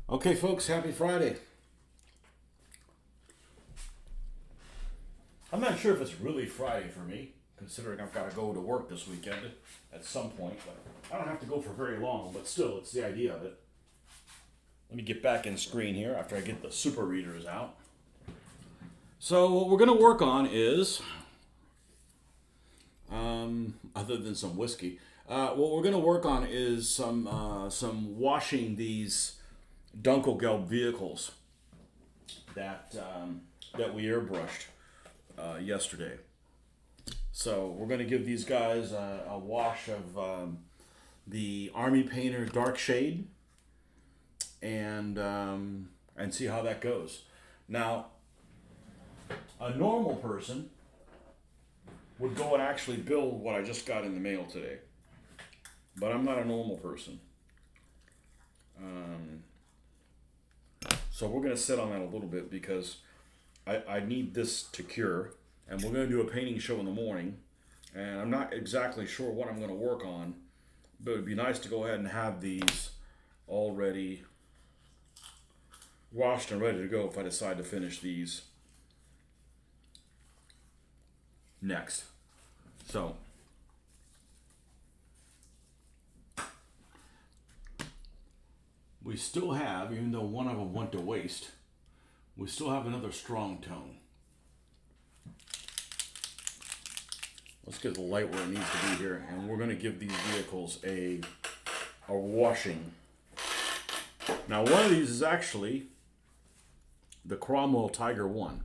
Okay, folks, happy Friday. I'm not sure if it's really Friday for me, considering I've got to go to work this weekend at some point, but I don't have to go for very long, but still, it's the idea of it. Let me get back in screen here after I get the super readers out. So, what we're going to work on is, other than some whiskey, what we're going to work on is some washing these Dunkelgelb vehicles that we airbrushed yesterday. So we're going to give these guys a wash of the Army Painter Dark Shade and see how that goes. Now, a normal person would go and actually build what I just got in the mail today, but I'm not a normal person. So we're going to sit on that a little bit because I need this to cure, and we're going to do a painting show in the morning, and I'm not exactly sure what I'm going to work on, but it would be nice to go ahead and have these already washed and ready to go if I decide to finish these next. So we still have, even though one of them went to waste, we still have another strong tone. Let's get the light where it needs to be here, and we're going to give these vehicles a washing. Now, one of these is actually the Cromwell Tiger 1,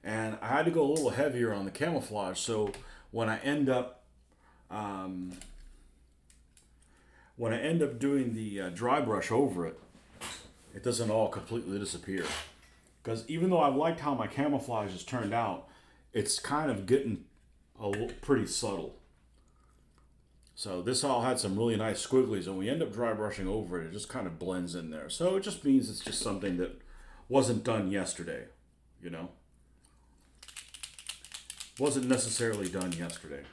and I had to go a little heavier on the camouflage, so when I end up doing the dry brush over it, it doesn't all completely disappear. Because even though I liked how my camouflage has turned out, it's kind of getting pretty subtle. So this all had some really nice squigglies, and we end up dry brushing over it. It just kind of blends in there. So it just means it's just something that wasn't done yesterday, you know? Wasn't necessarily done yesterday.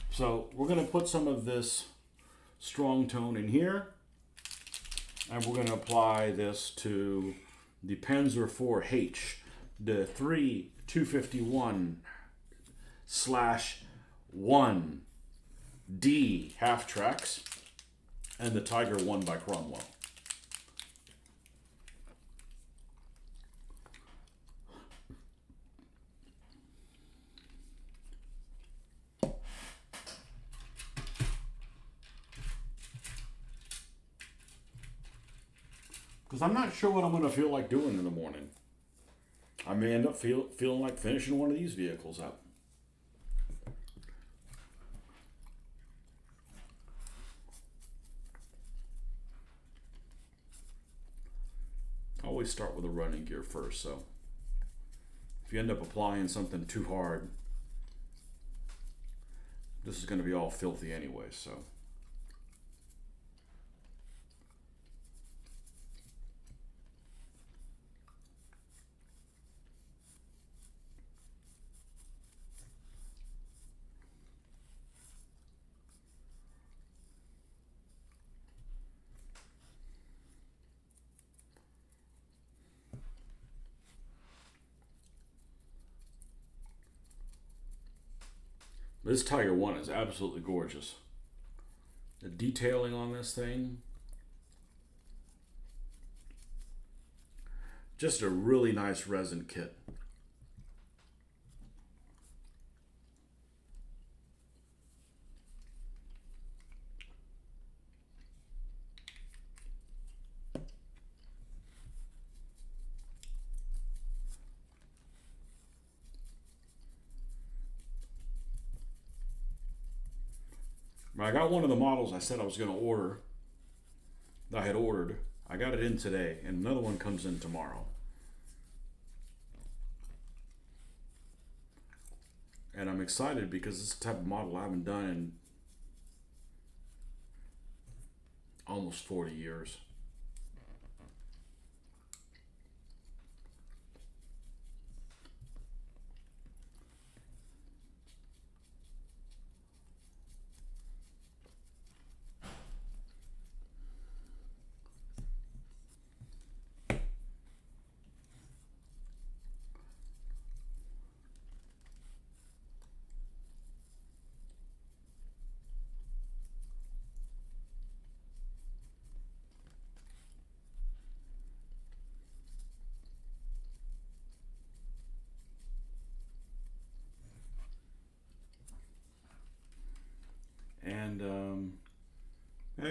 So we're going to put some of this strong tone in here, and we're going to apply this to the Panzer IV-H, the 3-251/1D half tracks, and the Tiger 1 by Cromwell. Because I'm not sure what I'm going to feel like doing in the morning. I may end up feeling like finishing one of these vehicles up. I always start with the running gear first, so if you end up applying something too hard, this is going to be all filthy anyway, so. This Tiger 1 is absolutely gorgeous. The detailing on this thing, just a really nice resin kit. I got one of the models I said I was going to order, that I had ordered. I got it in today, and another one comes in tomorrow. And I'm excited because this is the type of model I haven't done in almost 40 years.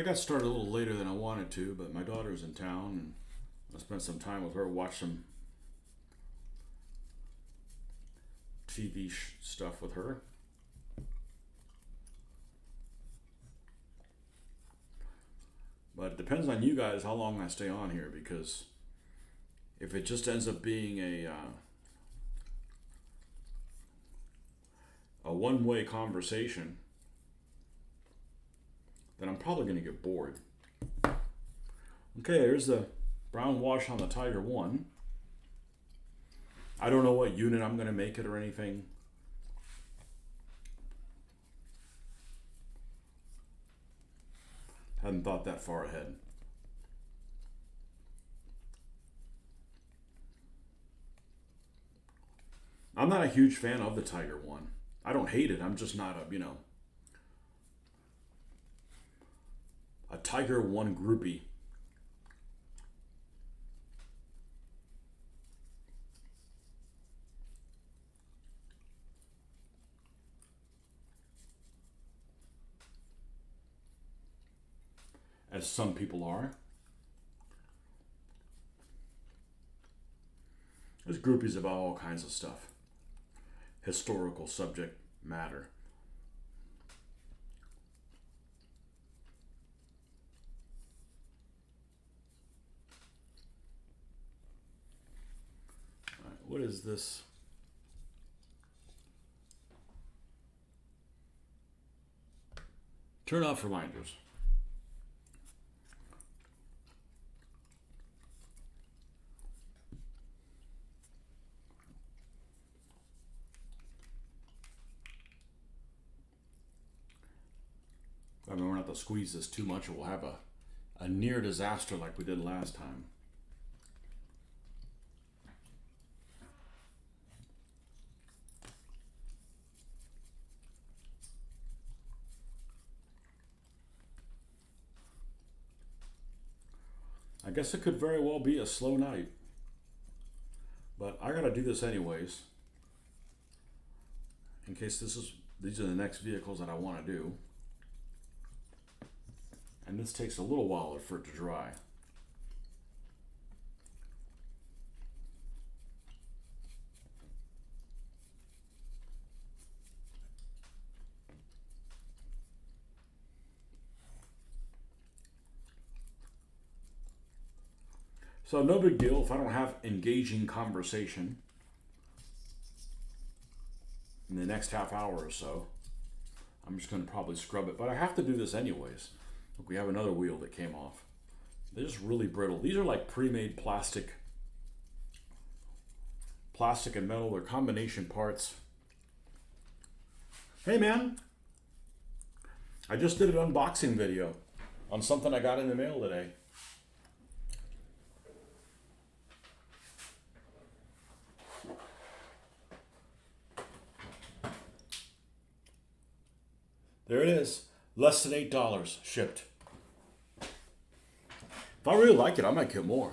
got started a little later than I wanted to, but my daughter's in town and I spent some time with her, watched some TV stuff with her. But it depends on you guys how long I stay on here, because if it just ends up being a one-way conversation, then I'm probably going to get bored. Okay, here's the brown wash on the Tiger 1. I don't know what unit I'm going to make it or anything. Hadn't thought that far ahead. I'm not a huge fan of the Tiger 1. I don't hate it. I'm just not a Tiger 1 groupie. As some people are. There's groupies about all kinds of stuff. Historical subject matter. All right, what is this? Turn off reminders. I mean, we're not to squeeze this too much, or we'll have a near disaster like we did last time. I guess it could very well be a slow night, but I gotta do this anyways, in case these are the next vehicles that I want to do. And this takes a little while for it to dry. So no big deal if I don't have engaging conversation in the next half hour or so. I'm just going to probably scrub it, but I have to do this anyways. Look, we have another wheel that came off. They're just really brittle. These are like pre-made plastic and metal. They're combination parts. Hey man, I just did an unboxing video on something I got in the mail today. There it is. Less than $8 shipped. If I really like it, I might get more.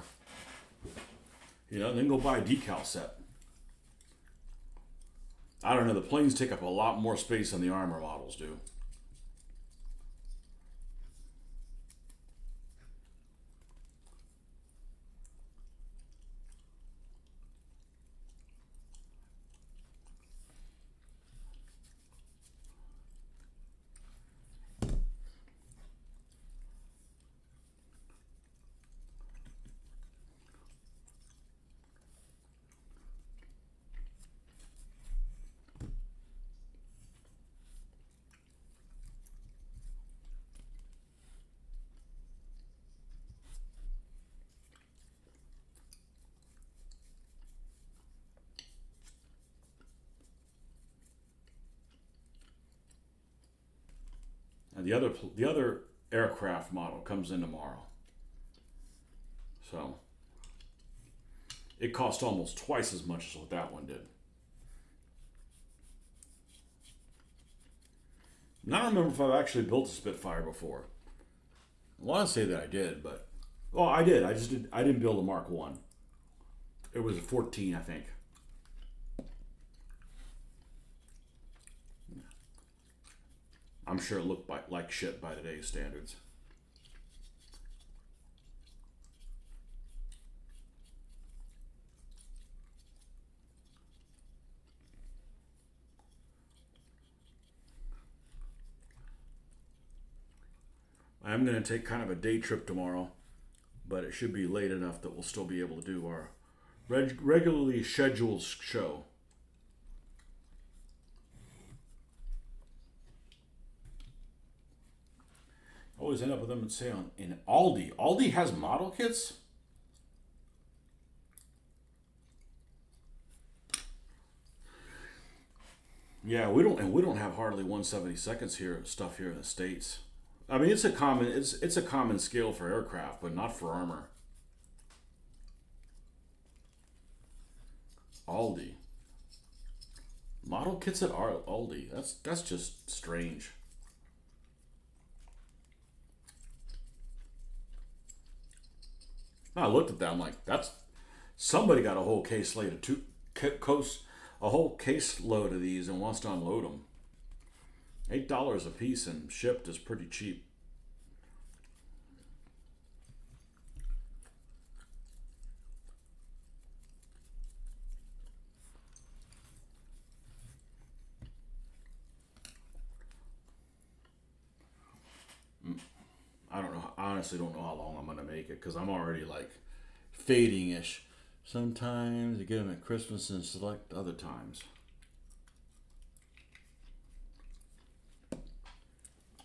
Then go buy a decal set. I don't know, the planes take up a lot more space than the armor models do. And the other aircraft model comes in tomorrow. So it cost almost twice as much as what that one did. And I don't remember if I've actually built a Spitfire before. I want to say that I did, but I did. I didn't build a Mark 1. It was a 14, I think. I'm sure it looked like shit by today's standards. I'm going to take kind of a day trip tomorrow, but it should be late enough that we'll still be able to do our regularly scheduled show. Always end up with them and say on in Aldi. Aldi has model kits. Yeah, we don't have hardly 1/72 here stuff here in the states. I mean, it's a common scale for aircraft, but not for armor. Aldi model kits at Aldi. That's just strange. I looked at that. I'm like, that's somebody got a whole case load of a whole case load of these and wants to unload them. $8 a piece and shipped is pretty cheap. I don't know. I honestly don't know how long I'm gonna make it because I'm already like fading ish. Sometimes you get them at Christmas and select other times.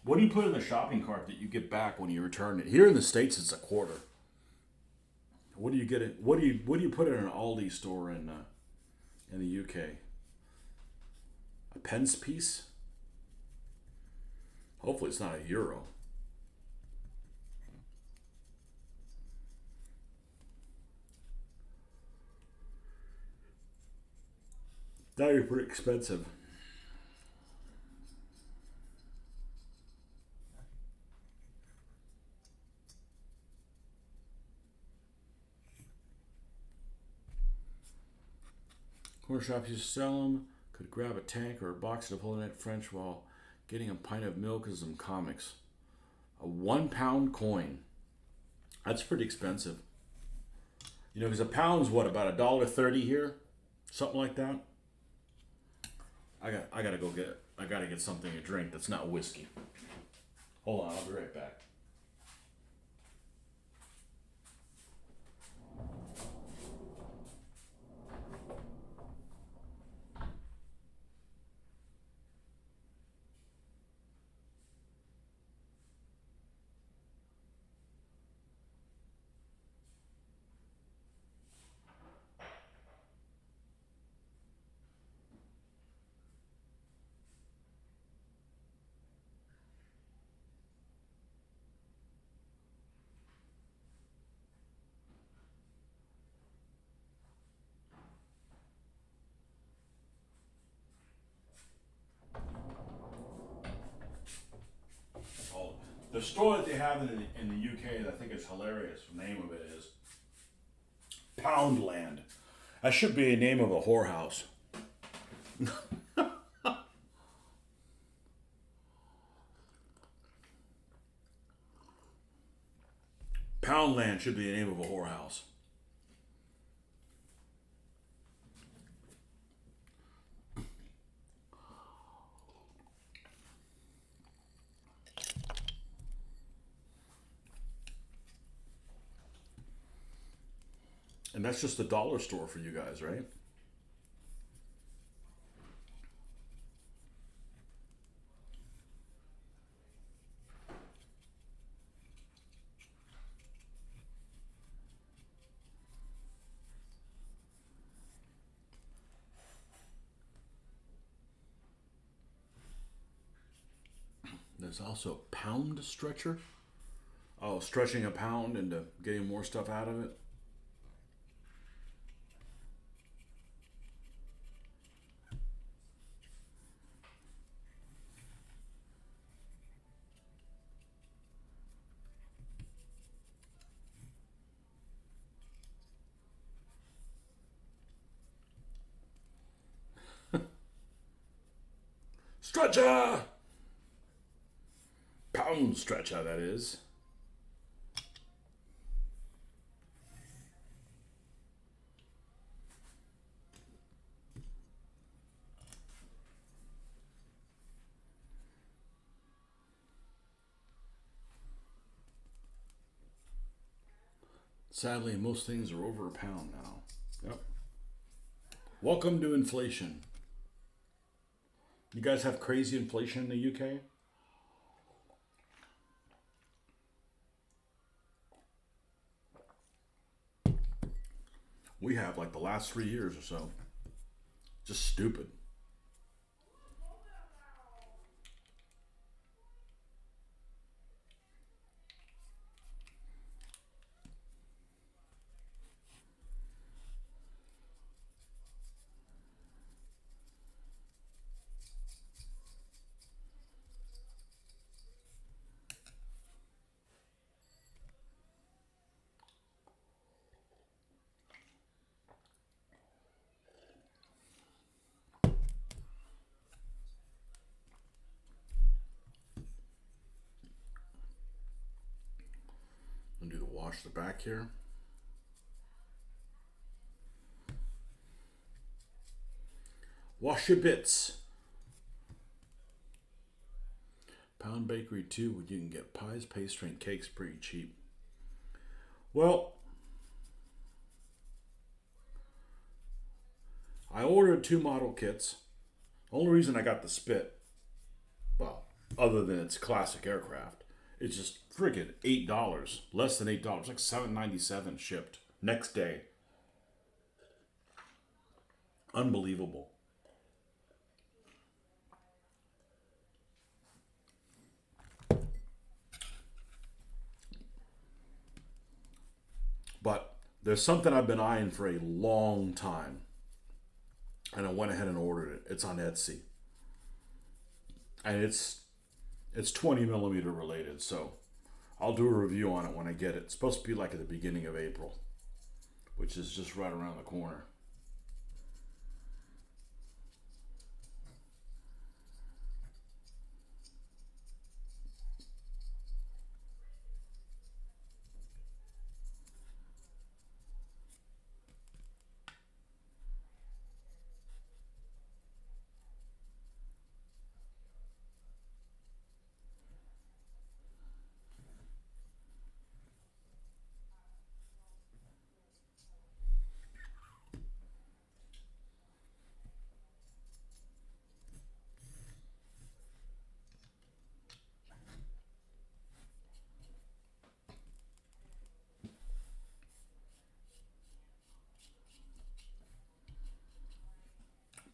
What do you put in the shopping cart that you get back when you return it? Here in the States, it's a quarter. What do you get it? What do you put in an Aldi store in the UK? A pence piece? Hopefully, it's not a euro. That'd be pretty expensive. Corner shops used to sell them. Could grab a tank or a box of Napoleonic French while getting a pint of milk and some comics. A 1 pound coin. That's pretty expensive. You know, because a pound's what, about $1.30 here? Something like that. I gotta go get it. I gotta get something to drink that's not whiskey. Hold on, I'll be right back. Oh, the store that they have in the UK that I think is hilarious. The name of it is Poundland. That should be a name of a whorehouse. Poundland should be the name of a whorehouse. And that's just the dollar store for you guys, right? There's also pound stretcher. Oh, stretching a pound into getting more stuff out of it. Stretcher! Pound stretcher, that is. Sadly, most things are over a pound now. Yep. Welcome to inflation. You guys have crazy inflation in the UK? We have like the last 3 years or so. Just stupid. I'm gonna do the wash the back here. Wash your bits. Pound Bakery too, where you can get pies, pastry, and cakes pretty cheap. Well, I ordered 2 model kits. Only reason I got the spit, well, other than it's classic aircraft, it's just friggin' $8, less than $8, like $7.97 shipped next day. Unbelievable. But there's something I've been eyeing for a long time, and I went ahead and ordered it. It's on Etsy, and it's 20 millimeter related. So I'll do a review on it when I get it. It's supposed to be like at the beginning of April, which is just right around the corner.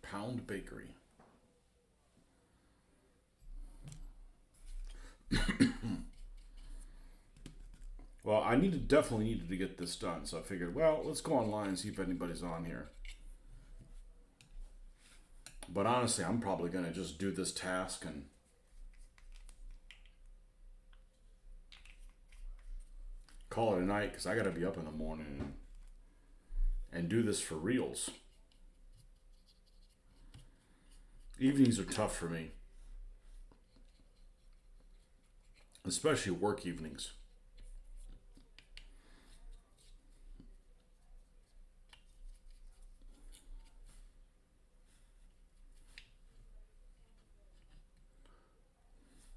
Pound Bakery. Well, definitely needed to get this done, so I figured, well, let's go online and see if anybody's on here. But honestly, I'm probably gonna just do this task and call it a night because I gotta be up in the morning and do this for reals. Evenings are tough for me, especially work evenings.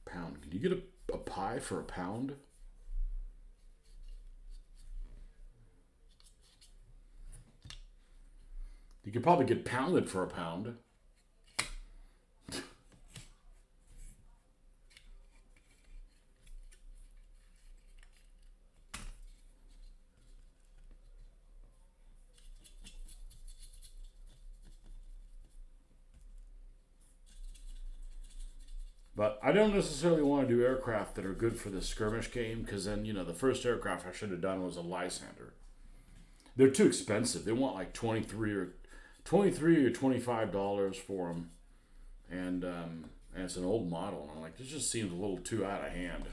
Pound. Can you get a pie for a pound? You could probably get pounded for a pound. But I don't necessarily want to do aircraft that are good for the skirmish game because then, the first aircraft I should have done was a Lysander. They're too expensive. They want like 23 or $25 for them, and it's an old model. And I'm like, this just seems a little too out of hand.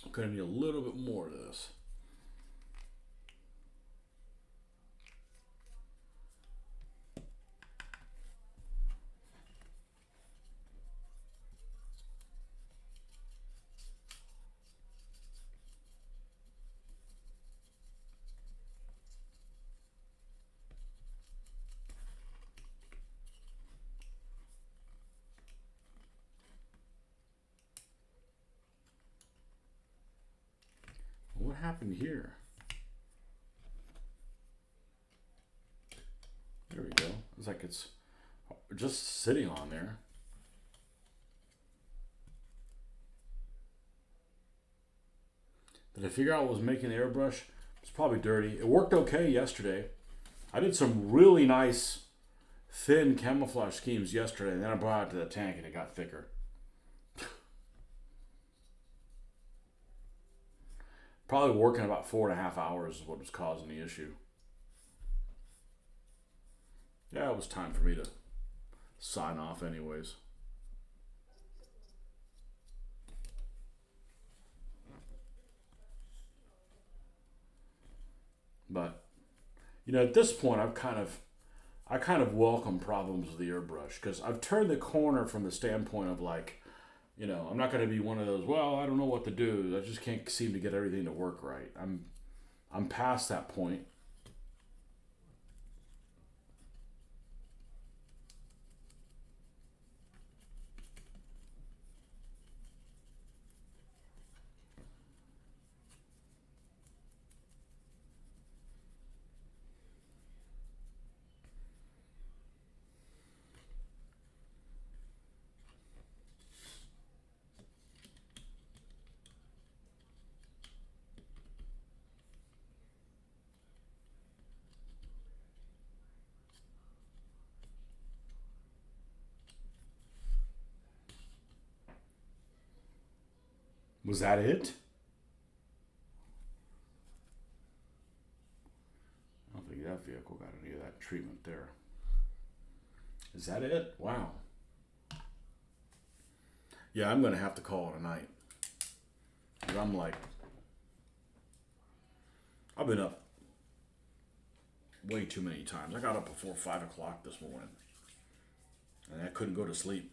I'm going to need a little bit more of this. What happened here? There we go. It's like it's just sitting on there. Did I figure out what was making the airbrush? It's probably dirty. It worked okay yesterday. I did some really nice thin camouflage schemes yesterday, and then I brought it to the tank and it got thicker. Probably working about 4.5 hours is what was causing the issue. Yeah, it was time for me to sign off anyways. But at this point, I kind of welcome problems with the airbrush because I've turned the corner from the standpoint of like, I'm not going to be one of those. Well, I don't know what to do. I just can't seem to get everything to work right. I'm past that point. Was that it? I don't think that vehicle got any of that treatment there. Is that it? Wow. Yeah, I'm going to have to call it a night. Because I'm like, I've been up way too many times. I got up before 5 o'clock this morning. And I couldn't go to sleep.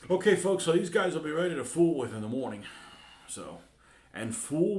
Okay, folks, so these guys will be ready to fool with in the morning. And fool